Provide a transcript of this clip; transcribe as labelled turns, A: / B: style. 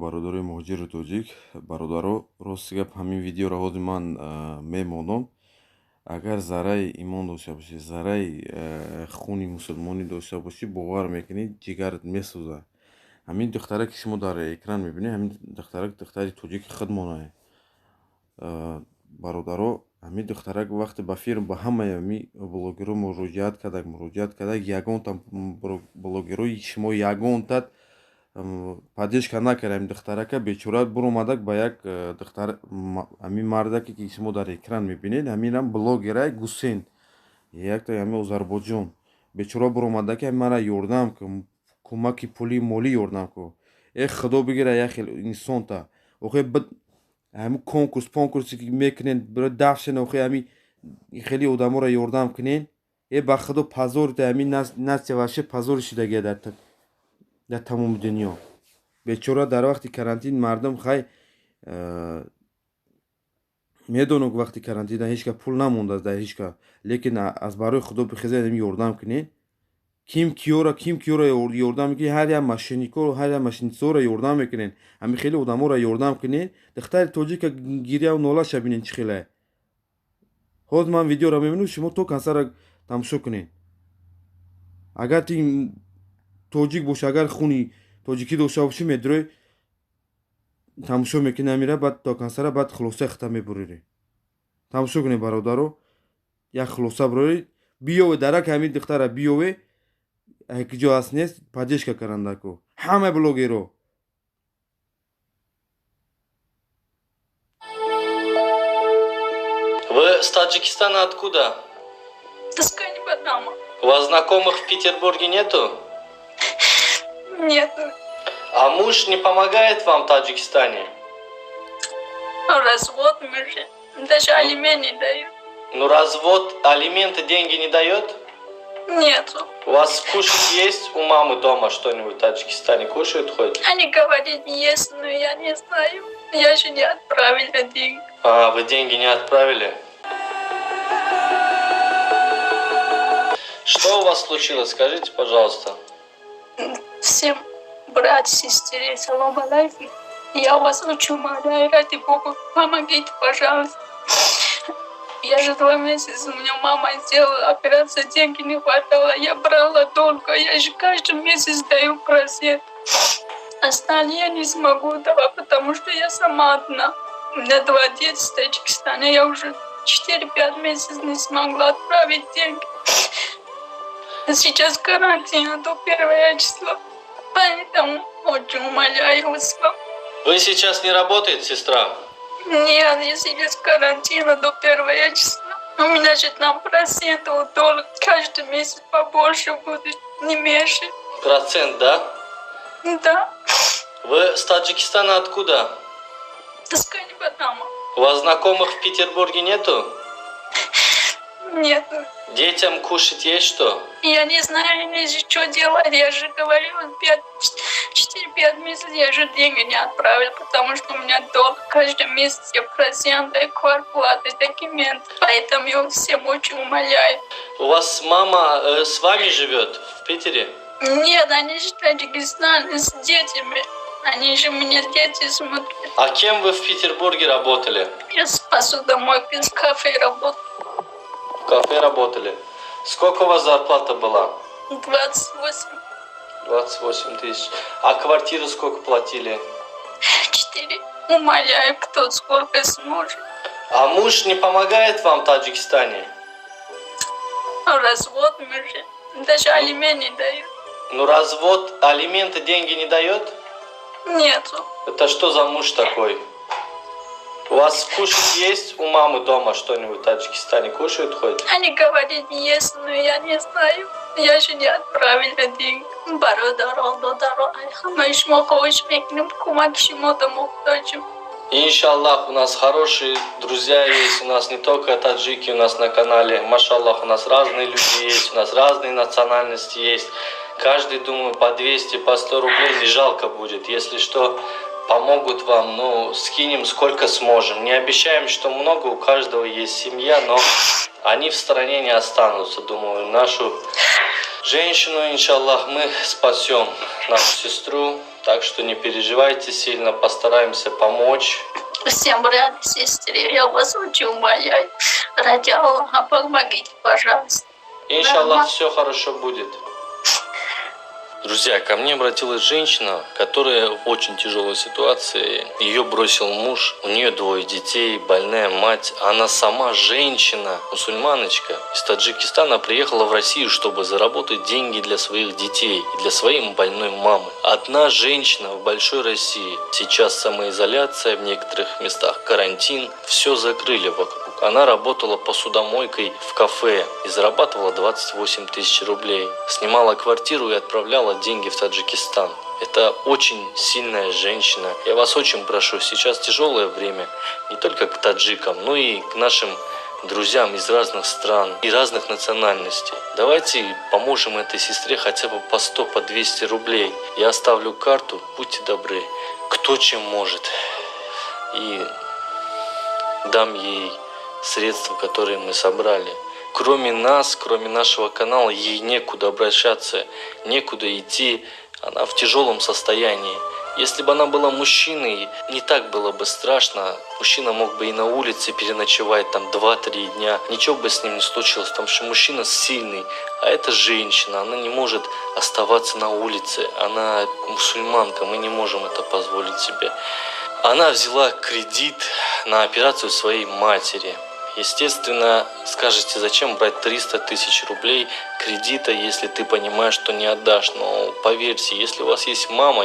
A: бародари муҳоҷири тоҷик, бародаро, рости гап ҳамин видеоро ҳозир ман мемонам. Агар зараи имон дошта бошӣ, зараи хуни мусулмонӣ дошта бошӣ, бовар мекунед, ҷигарат месӯзад. Ҳамин духтара ки шумо дар экран мебинед, ҳамин духтара духтари тоҷики худмон аст. Бародаро, ҳамин духтарак вақте ба фирм ба ҳамаи ҳамин блогерҳо муроҷиат кардак, ягонта блогерҳои шумо ягонта поддержка накард ҳамин духтарака бечора буромадак ба як духтар ҳамин мардаке ки шумо дар экран мебинед, ҳаминам блогера Гусейн, якта ҳамин Озарбойҷон. Бечора буромадаки мара ёрдам кун, кӯмаки пулӣ молӣ ёрдам кун. Худо бигира як хел инсонта. Охе ҳамин конкурси ки мекунен, бира дафшен, охе ҳамин хеле одаморо ёрдам кунен. Ба худо пазорите ҳамин Настя вообще позор шидагия дар тамоми дунё. Бечора дар вақти карантин мардум хай медонам ки вақти карантина ҳечка пул намондааст дар ҳечка, лекин аз барои худо бихезед ҳамин ёрдам кунен. Ким киёро ёрдам мекунед, ҳар як машиникоро, ҳар як машинисоро ёрдам мекунен. Ҳамин хеле одаморо ёрдам кунен. Духтари тоҷика гирьяу нолаша бинен чӣ хел аст. Ҳозир ман видеоро мебинам, шумо то консара тамошо кунед. Агар ти тоҷик бошӣ, агар хуни тоҷикӣ дошта бошӣ, медрои тамошо мекунӣ ҳамира, баъд то консара, баъд хулоса хита мебурӣ. Тамошо кунед бародаро, як хулоса бурорӣ, биёве дарак ҳамин духтара биёве, ҳекиҷо ҳаст нест, поддержка карандаку. Ҳама блогерҳо.
B: Вы с Таджикистана откуда?
C: Таскани-Бадама.
B: У вас знакомых в Петербурге нету?
C: Нету.
B: А муж не помогает вам в Таджикистане?
C: Развод мы же. Даже алименты не дают.
B: Ну развод, алименты, деньги не дает?
C: Нету.
B: У вас кушать есть у мамы дома что-нибудь в Таджикистане? Кушают хоть?
C: Они говорят, есть, но я не знаю. Я же не отправила деньги.
B: А, вы деньги не отправили? Что у вас случилось? Скажите, пожалуйста.
C: Всем брат, сестре, салам алейкум. Я вас очень умоляю, ради Бога, помогите, пожалуйста. Я же 2 месяца, у меня мама сделала операцию, деньги не хватало, я брала долг, я же каждый месяц даю процент. Остальные я не смогу давать, потому что я сама одна. У меня 2 дети в Таджикистане, я уже 4-5 месяцев не смогла отправить деньги. Сейчас карантин до 1 числа, поэтому очень умоляю вас.
B: Вы сейчас не работаете, сестра?
C: Нет, я сейчас карантина до 1 числа. У меня же там процентов долг каждый месяц побольше будет, не меньше.
B: Процент, да?
C: Да.
B: Вы с Таджикистана откуда?
C: Таскани-Бадама.
B: У вас знакомых в Петербурге нету?
C: Нету.
B: Детям кушать есть что?
C: Я не знаю, что делать. Я же говорю, 4-5 месяцев я же деньги не отправил, потому что у меня долг каждый месяц, я проценты, квартплаты, документы. Поэтому я всем очень умоляю.
B: У вас мама с вами живет в Питере?
C: Нет, они же в Таджикистане с детьми. Они же мне дети смотрят.
B: А кем вы в Петербурге работали?
C: Я с посудомойкой, с кафе работаю.
B: В кафе работали. Сколько у вас зарплата была?
C: 28.
B: 28 тысяч. А квартиру сколько платили?
C: 4. Умоляю, кто сколько сможет.
B: А муж не помогает вам в Таджикистане?
C: Развод мы же. Даже алименты не дают.
B: Ну развод, алименты, деньги не дает?
C: Нету.
B: Это что за муж такой? У вас кушать есть у мамы дома что-нибудь в Таджикистане? Кушают хоть?
C: Они говорят, есть, но я не знаю. Я же не отправила деньги.
B: Иншаллах, у нас хорошие друзья есть, у нас не только таджики у нас на канале. Машаллах, у нас разные люди есть, у нас разные национальности есть. Каждый, думаю, по 200, по 100 рублей не жалко будет. Если что, помогут вам, ну, скинем сколько сможем. Не обещаем, что много, у каждого есть семья, но они в стороне не останутся. Думаю, нашу женщину, иншаллах, мы спасем, нашу сестру. Так что не переживайте сильно, постараемся помочь.
C: Всем брат и сестре, я вас очень умоляю. Ради Аллаха, помогите, пожалуйста.
B: Иншаллах, все хорошо будет. Друзья, ко мне обратилась женщина, которая в очень тяжелой ситуации. Ее бросил муж, у нее 2 детей, больная мать. Она сама женщина, мусульманочка из Таджикистана, приехала в Россию, чтобы заработать деньги для своих детей и для своей больной мамы. Одна женщина в большой России. Сейчас самоизоляция, в некоторых местах карантин. Все закрыли вокруг. Она работала посудомойкой в кафе и зарабатывала 28 тысяч рублей. Снимала квартиру и отправляла деньги в Таджикистан. Это очень сильная женщина. Я вас очень прошу, сейчас тяжелое время не только к таджикам, но и к нашим друзьям из разных стран и разных национальностей. Давайте поможем этой сестре хотя бы по 100, по 200 рублей. Я оставлю карту, будьте добры, кто чем может. И дам ей средства, которые мы собрали. Кроме нас, кроме нашего канала, ей некуда обращаться, некуда идти. Она в тяжелом состоянии. Если бы она была мужчиной, не так было бы страшно. Мужчина мог бы и на улице переночевать там 2-3 дня. Ничего бы с ним не случилось, потому что мужчина сильный. А это женщина, она не может оставаться на улице. Она мусульманка, мы не можем это позволить себе. Она взяла кредит на операцию своей матери. Естественно, скажете, зачем брать 300 тысяч рублей кредита, если ты понимаешь, что не отдашь. Но поверьте, если у вас есть мама,